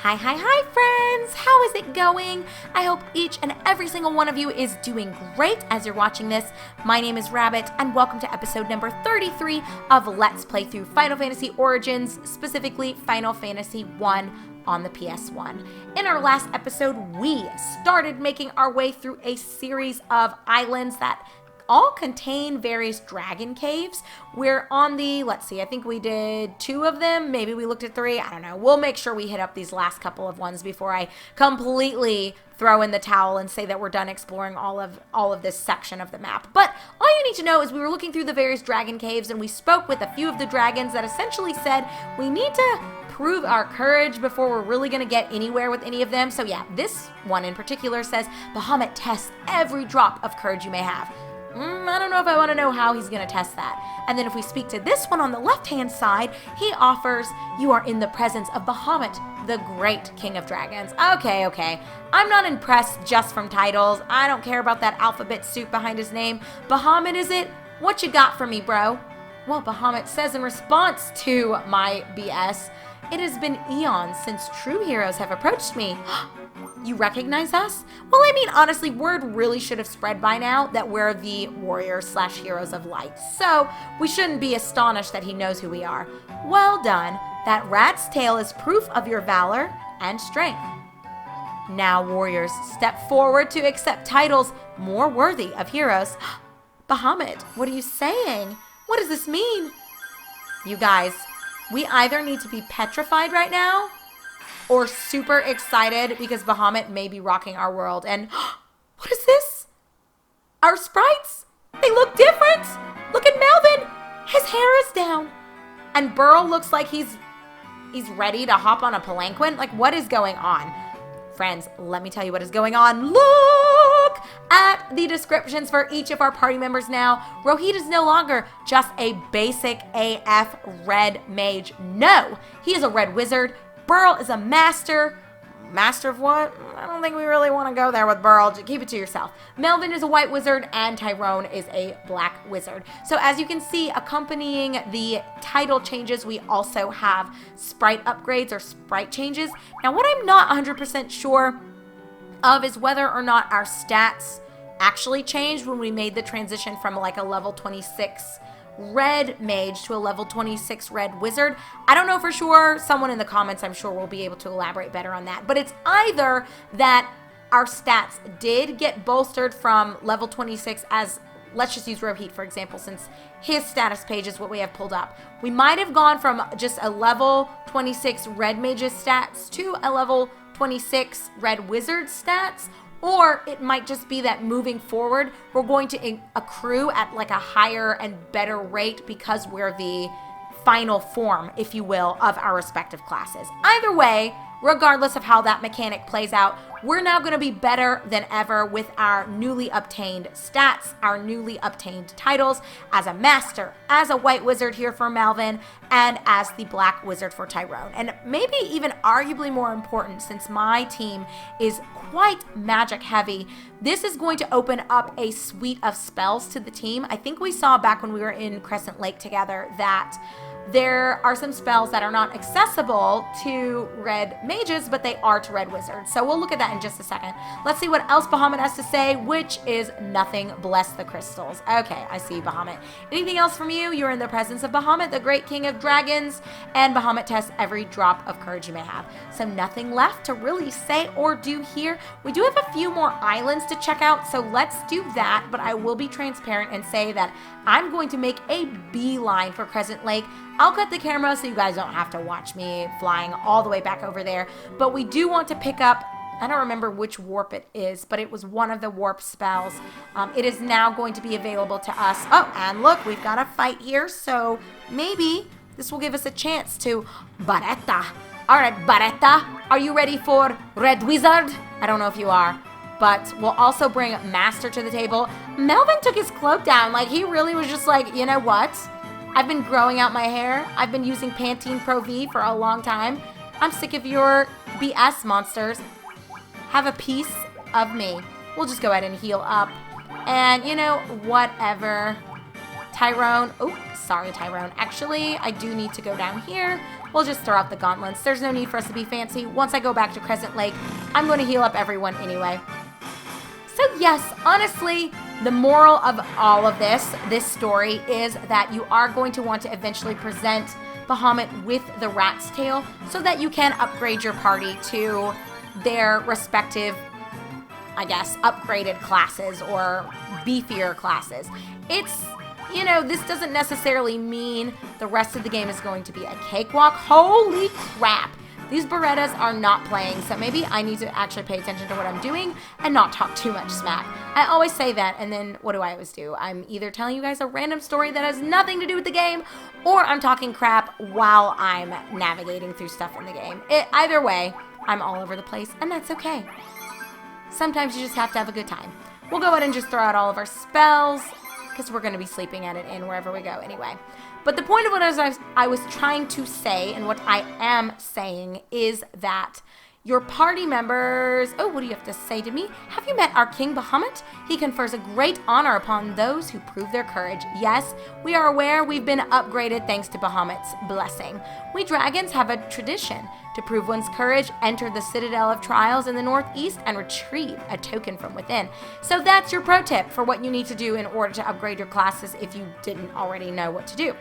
Hi friends! How is it going? I hope each and every single one of you is doing great as you're watching this. My name is Rabbit and welcome to episode number 33 of Let's Play Through Final Fantasy Origins, specifically Final Fantasy 1 on the PS1. In our last episode, we started making our way through a series of islands that all contain various dragon caves. We're on the, let's see, I think we did 2 of them. Maybe we looked at 3. I don't know. We'll make sure we hit up these last couple of ones before I completely throw in the towel and say that we're done exploring all of this section of the map. But all you need to know is we were looking through the various dragon caves and we spoke with a few of the dragons that essentially said we need to prove our courage before we're really going to get anywhere with any of them. So yeah, this one in particular says Bahamut tests every drop of courage you may have. I don't know if I want to know how he's going to test that. And then if we speak to this one on the left-hand side, he offers, you are in the presence of Bahamut, the great king of dragons. Okay. I'm not impressed just from titles. I don't care about that alphabet soup behind his name. Bahamut, is it? What you got for me, bro? Well, Bahamut says in response to my BS, it has been eons since true heroes have approached me. You recognize us? Well, I mean, honestly, word really should have spread by now that we're the warriors/heroes of light. So we shouldn't be astonished that he knows who we are. Well done. That rat's tail is proof of your valor and strength. Now, warriors, step forward to accept titles more worthy of heroes. Bahamut, what are you saying? What does this mean? You guys, we either need to be petrified right now or super excited because Bahamut may be rocking our world. And what is this? Our sprites? They look different. Look at Melvin. His hair is down. And Burl looks like he's ready to hop on a palanquin. Like, what is going on? Friends, let me tell you what is going on. Look at the descriptions for each of our party members now. Rohit is no longer just a basic AF red mage. No, he is a red wizard. Burl is a master. Master of what? I don't think we really want to go there with Burl. Keep it to yourself. Melvin is a white wizard and Tyrone is a black wizard. So as you can see, accompanying the title changes, we also have sprite upgrades or sprite changes. Now, what I'm not 100% sure of is whether or not our stats actually changed when we made the transition from like a level 26 red mage to a level 26 red wizard. I don't know for sure. Someone in the comments, I'm sure, will be able to elaborate better on that. But it's either that our stats did get bolstered from level 26 as, let's just use Rohit, for example, since his status page is what we have pulled up. We might have gone from just a level 26 red mage's stats to a level 26 red wizard stats. Or it might just be that moving forward, we're going to accrue at like a higher and better rate because we're the final form, if you will, of our respective classes. Either way, regardless of how that mechanic plays out, we're now going to be better than ever with our newly obtained stats, our newly obtained titles as a master, as a white wizard here for Melvin, and as the black wizard for Tyrone. And maybe even arguably more important, since my team is quite magic heavy, this is going to open up a suite of spells to the team. I think we saw back when we were in Crescent Lake together that there are some spells that are not accessible to red mages, but they are to red wizards. So we'll look at that in just a second. Let's see what else Bahamut has to say, which is nothing. Bless the crystals. Okay, I see Bahamut. Anything else from you? You're in the presence of Bahamut, the great king of dragons, and Bahamut tests every drop of courage you may have. So nothing left to really say or do here. We do have a few more islands to check out, so let's do that, but I will be transparent and say that I'm going to make a beeline for Crescent Lake. I'll cut the camera so you guys don't have to watch me flying all the way back over there. But we do want to pick up, I don't remember which warp it is, but it was one of the warp spells. It is now going to be available to us. Oh, and look, we've got a fight here. So maybe this will give us a chance to Baretta. All right, Baretta, are you ready for Red Wizard? I don't know if you are. But we'll also bring Master to the table. Melvin took his cloak down. Like, he really was just like, you know what? I've been growing out my hair. I've been using Pantene Pro V for a long time. I'm sick of your BS monsters. Have a piece of me. We'll just go ahead and heal up. And, you know, whatever. Tyrone. Oh, sorry, Tyrone. Actually, I do need to go down here we'll just throw out the gauntlets. There's no need for us to be fancy. Once I go back to Crescent Lake, I'm going to heal up everyone anyway. So yes, honestly, the moral of all of this story is that you are going to want to eventually present Bahamut with the rat's tail so that you can upgrade your party to their respective, I guess, upgraded classes or beefier classes. It's, you know, this doesn't necessarily mean the rest of the game is going to be a cakewalk. Holy crap! These Berettas are not playing, so maybe I need to actually pay attention to what I'm doing and not talk too much smack. I always say that, and then what do I always do? I'm either telling you guys a random story that has nothing to do with the game, or I'm talking crap while I'm navigating through stuff in the game. Either way, I'm all over the place, and that's okay. Sometimes you just have to have a good time. We'll go ahead and just throw out all of our spells, because we're going to be sleeping at it in wherever we go anyway. But the point of what I was trying to say, and what I am saying, is that your party members... Oh, what do you have to say to me? Have you met our King Bahamut? He confers a great honor upon those who prove their courage. Yes, we are aware we've been upgraded thanks to Bahamut's blessing. We dragons have a tradition. To prove one's courage, enter the Citadel of Trials in the northeast and retrieve a token from within. So that's your pro tip for what you need to do in order to upgrade your classes if you didn't already know what to do.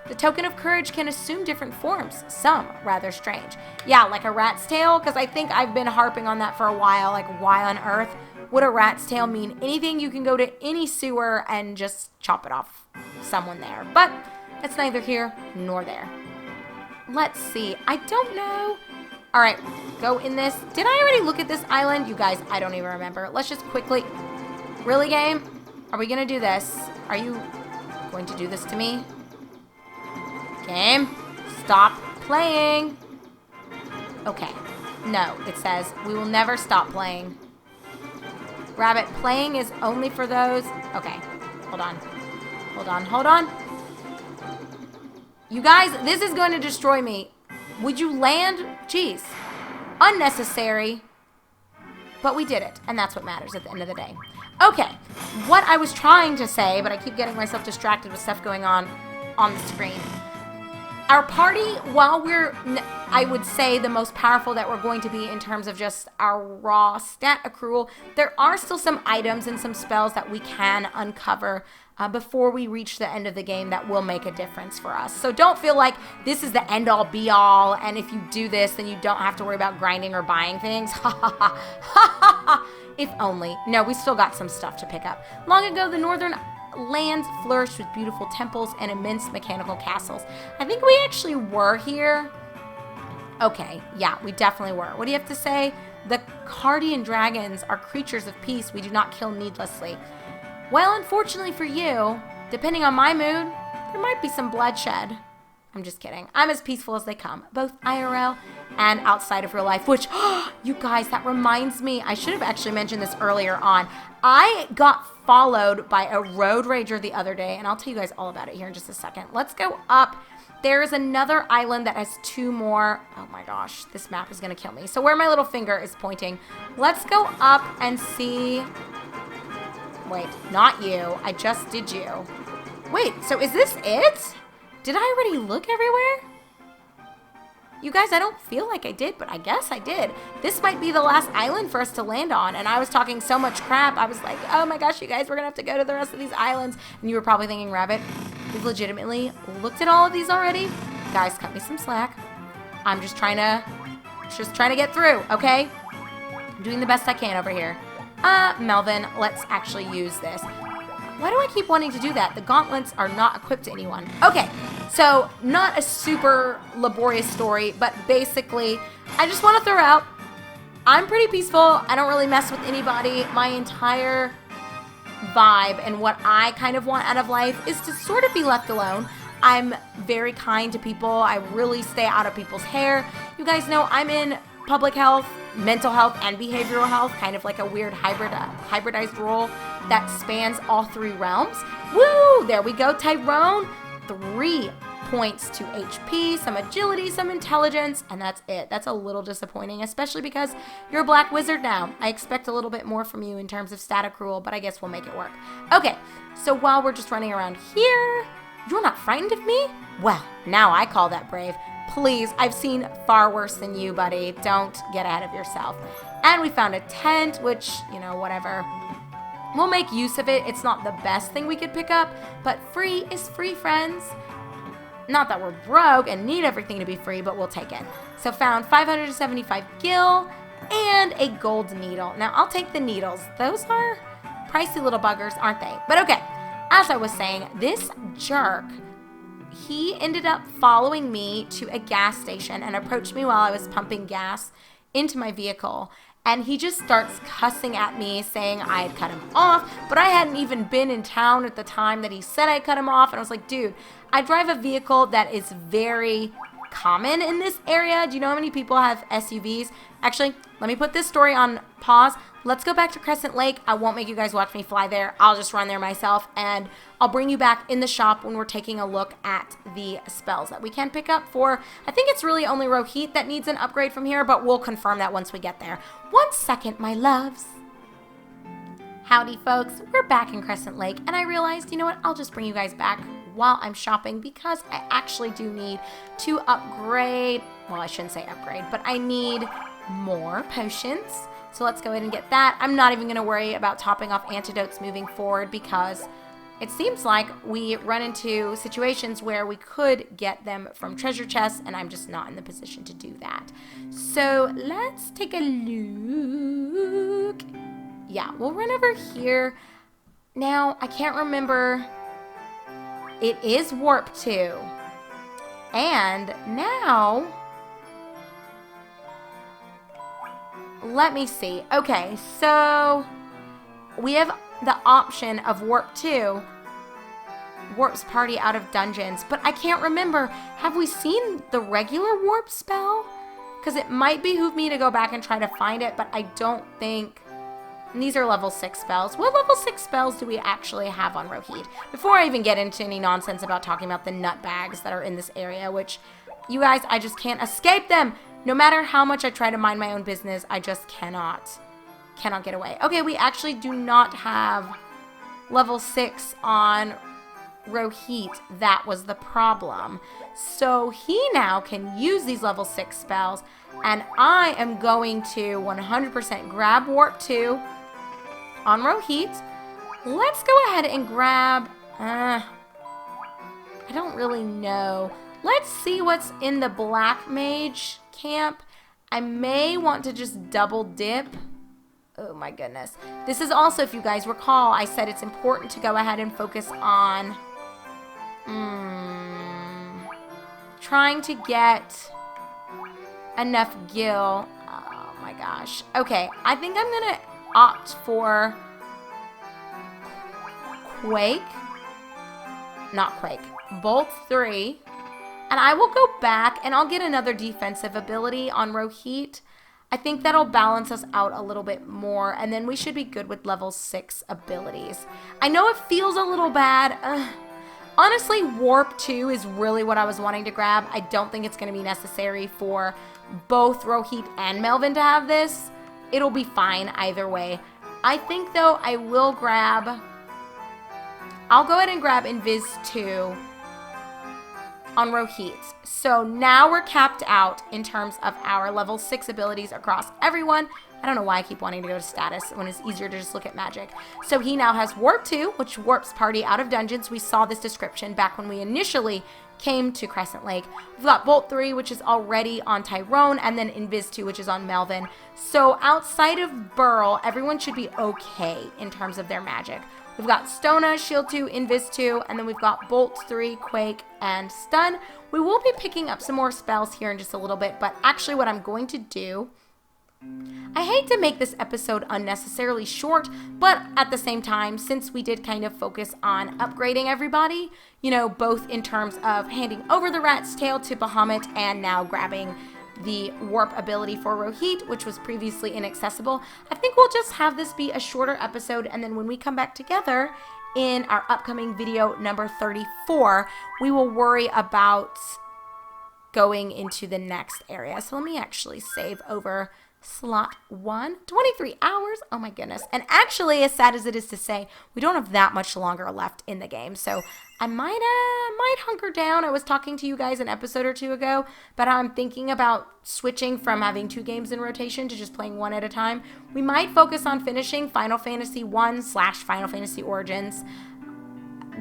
The token of courage can assume different forms, some rather strange. Yeah, like a rat's tail, because I think I've been harping on that for a while, like why on earth would a rat's tail mean anything? You can go to any sewer and just chop it off someone there. But it's neither here nor there. Let's see, I don't know. All right, go in this. Did I already look at this island? You guys, I don't even remember. Let's just quickly, really game? Are we gonna do this? Are you going to do this to me? Game, stop playing. Okay, no, it says we will never stop playing. Rabbit, playing is only for those. Okay, hold on. Hold on, hold on. You guys, this is going to destroy me. Would you land? Jeez. Unnecessary. But we did it, and that's what matters at the end of the day. Okay, what I was trying to say, but I keep getting myself distracted with stuff going on the screen. Our party, while we're, I would say, the most powerful that we're going to be in terms of just our raw stat accrual, there are still some items and some spells that we can uncover before we reach the end of the game that will make a difference for us. So don't feel like this is the end-all, be-all, and if you do this, then you don't have to worry about grinding or buying things. Ha ha ha ha ha ha! If only. No, we still got some stuff to pick up. Long ago, the northern lands flourished with beautiful temples and immense mechanical castles. I think we actually were here. Okay, yeah, we definitely were. What do you have to say? The Cardian dragons are creatures of peace. We do not kill needlessly. Well, unfortunately for you, depending on my mood, there might be some bloodshed. I'm just kidding. I'm as peaceful as they come, both IRL and outside of real life, which, you guys, that reminds me, I should have actually mentioned this earlier on. I got followed by a road rager the other day, and I'll tell you guys all about it here in just a second. Let's go up. There is another island that has two more. Oh my gosh, this map is going to kill me. So where my little finger is pointing, let's go up and see. Wait, not you. I just did you. Wait, so is this it? Did I already look everywhere? You guys, I don't feel like I did, but I guess I did. This might be the last island for us to land on, and I was talking so much crap. I was like, oh my gosh, you guys, we're gonna have to go to the rest of these islands. And you were probably thinking, Rabbit, we've legitimately looked at all of these already? Guys, cut me some slack. I'm just trying to get through, okay? I'm doing the best I can over here. Melvin, let's actually use this. Why do I keep wanting to do that? The gauntlets are not equipped to anyone. Okay, so not a super laborious story, but basically, I just want to throw out, I'm pretty peaceful. I don't really mess with anybody. My entire vibe and what I kind of want out of life is to sort of be left alone. I'm very kind to people. I really stay out of people's hair. You guys know I'm in public health, mental health, and behavioral health, kind of like a weird hybridized role that spans all three realms. Woo! There we go, Tyrone. 3 points to HP, some agility, some intelligence, and that's it. That's a little disappointing, especially because you're a black wizard now. I expect a little bit more from you in terms of stat accrual, but I guess we'll make it work. Okay, so while we're just running around here, you're not frightened of me? Well, now I call that brave. Please, I've seen far worse than you, buddy. Don't get ahead of yourself. And we found a tent, which, you know, whatever. We'll make use of it. It's not the best thing we could pick up, but free is free, friends. Not that we're broke and need everything to be free, but we'll take it. So found 575 gil and a gold needle. Now, I'll take the needles. Those are pricey little buggers, aren't they? But okay, as I was saying, this jerk, he ended up following me to a gas station and approached me while I was pumping gas into my vehicle. And he just starts cussing at me, saying I had cut him off, but I hadn't even been in town at the time that he said I cut him off. And I was like, dude, I drive a vehicle that is very common in this area. Do you know how many people have SUVs? Actually, let me put this story on pause. Let's go back to Crescent Lake. I won't make you guys watch me fly there. I'll just run there myself, and I'll bring you back in the shop when we're taking a look at the spells that we can pick up for. I think it's really only Rohit that needs an upgrade from here, but we'll confirm that once we get there. 1 second, my loves. Howdy, folks. We're back in Crescent Lake, and I realized, you know what? I'll just bring you guys back while I'm shopping because I actually do need to upgrade. Well, I shouldn't say upgrade, but I need more potions. So let's go ahead and get that. I'm not even going to worry about topping off antidotes moving forward because it seems like we run into situations where we could get them from treasure chests, and I'm just not in the position to do that. So let's take a look. Yeah, we'll run over here. Now, I can't remember. It is Warp 2. And now, let me see. Okay, so we have the option of Warp 2, Warp's party out of dungeons, but I can't remember. Have we seen the regular Warp spell? Because it might behoove me to go back and try to find it, but I don't think. And these are level 6 spells. What level 6 spells do we actually have on Rohit? Before I even get into any nonsense about talking about the nut bags that are in this area, which, you guys, I just can't escape them. No matter how much I try to mind my own business, I just cannot get away. Okay, we actually do not have level 6 on Rohit. That was the problem. So he now can use these level 6 spells, and I am going to 100% grab Warp 2 on Rohit. Let's go ahead and grab, I don't really know. Let's see what's in the Black Mage camp. I may want to just double dip. Oh my goodness. This is also, if you guys recall, I said it's important to go ahead and focus on trying to get enough gil. Oh my gosh. Okay, I think I'm gonna opt for Bolt 3. And I will go back and I'll get another defensive ability on Rohit. I think that'll balance us out a little bit more, and then we should be good with level 6 abilities. I know it feels a little bad. Honestly, Warp 2 is really what I was wanting to grab. I don't think it's going to be necessary for both Rohit and Melvin to have this. It'll be fine either way. I think, though, I'll go ahead and grab Invis 2 on Rohit. So now we're capped out in terms of our level 6 abilities across everyone. I don't know why I keep wanting to go to status when it's easier to just look at magic. So he now has Warp 2, which warps party out of dungeons. We saw this description back when we initially came to Crescent Lake. We've got Bolt 3, which is already on Tyrone, and then Invis 2, which is on Melvin. So outside of Burl, everyone should be okay in terms of their magic. We've got Stona, Shield 2, Invis 2, and then we've got Bolt 3, Quake, and Stun. We will be picking up some more spells here in just a little bit, but actually what I'm going to do, I hate to make this episode unnecessarily short, but at the same time, since we did kind of focus on upgrading everybody, you know, both in terms of handing over the Rat's Tail to Bahamut and now grabbing the warp ability for Rohit, which was previously inaccessible, I think we'll just have this be a shorter episode, and then when we come back together in our upcoming video number 34, we will worry about going into the next area. So let me actually save over slot 1. 23 hours. Oh my goodness. And actually, as sad as it is to say, we don't have that much longer left in the game. So I might hunker down. I was talking to you guys an episode or two ago, but I'm thinking about switching from having 2 games in rotation to just playing 1 at a time. We might focus on finishing Final Fantasy 1/Final Fantasy Origins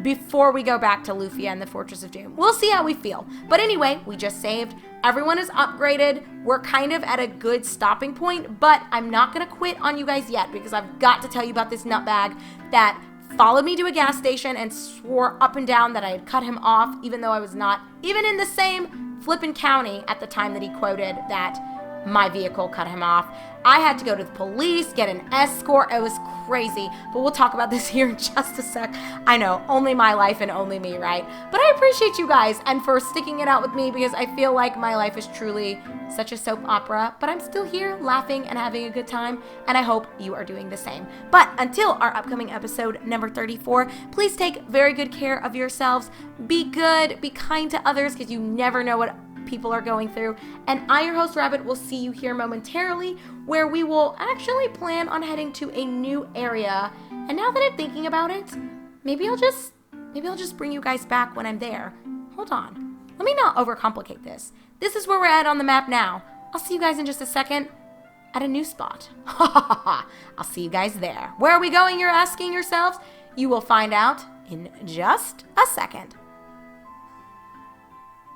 before we go back to Lufia and the Fortress of Doom. We'll see how we feel. But anyway, we just saved. Everyone is upgraded. We're kind of at a good stopping point, but I'm not going to quit on you guys yet because I've got to tell you about this nutbag that followed me to a gas station and swore up and down that I had cut him off, even though I was not even in the same flippin' county at the time that he quoted that my vehicle cut him off. I had to go to the police, get an escort. It was crazy, but we'll talk about this here in just a sec. I know, only my life and only me, right? But I appreciate you guys and for sticking it out with me because I feel like my life is truly such a soap opera, but I'm still here laughing and having a good time, and I hope you are doing the same. But until our upcoming episode number 34, please take very good care of yourselves. Be good, be kind to others because you never know what people are going through. And I, your host Rabbit, will see you here momentarily where we will actually plan on heading to a new area. And now that I'm thinking about it, maybe I'll just bring you guys back when I'm there. Hold on. Let me not overcomplicate this. This is where we're at on the map now. I'll see you guys in just a second at a new spot. I'll see you guys there. Where are we going, you're asking yourselves? You will find out in just a second.